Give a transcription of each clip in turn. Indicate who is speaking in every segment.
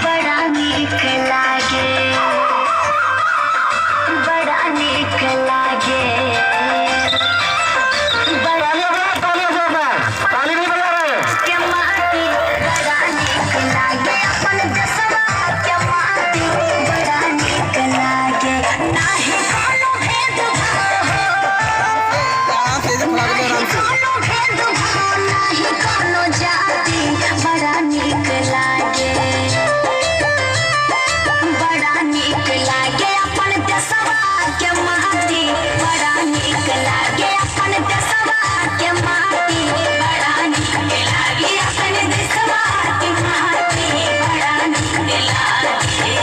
Speaker 1: बड़ा नीक लागे, बड़ा नीक लागे, बड़ा
Speaker 2: ताली नहीं बजा रहे
Speaker 1: के माटी बड़ा नीक लागे, अपन देशवा के माटी बड़ा नीक लागे, नाहे कोनो भेदभाव कोनो भेदभाव नाही कोनो जाति बड़ा नीक लागे, बड़ा नीक लागे अपन देशवा के माटी बड़ा नीक लागे, अपन देशवा के माटी बड़ा नीक लागे, अपन देशवा के माटी बड़ा नीक लागे।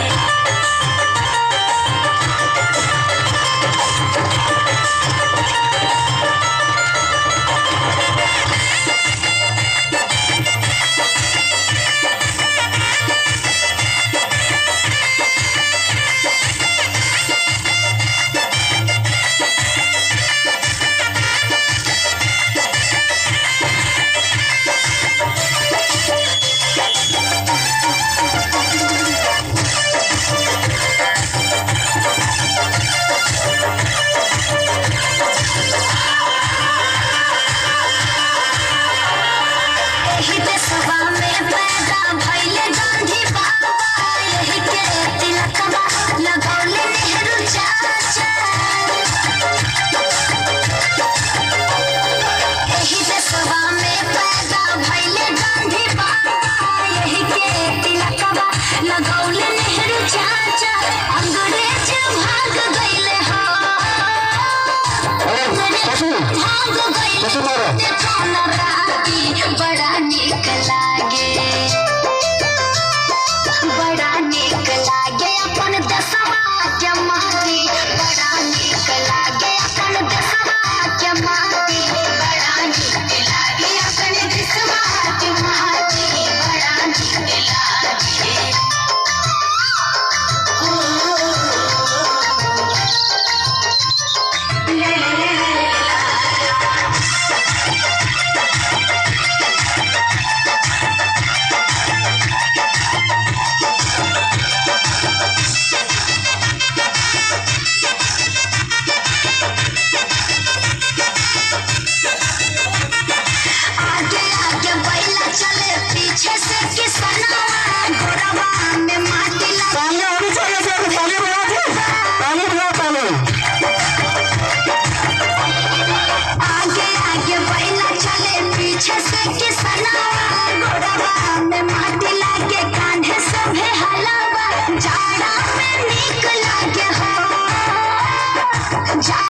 Speaker 1: यही देशवा में पैदा भइले गांधी बाबा, यही के तिलकवा लगौले नेहरू चाचा, यही देशवा में पैदा भइले गांधी बाबा, यही के तिलकवा लगौले नेहरू चाचा, अंग्रेज भाग गइले हो, अंग्रेज भाग गइले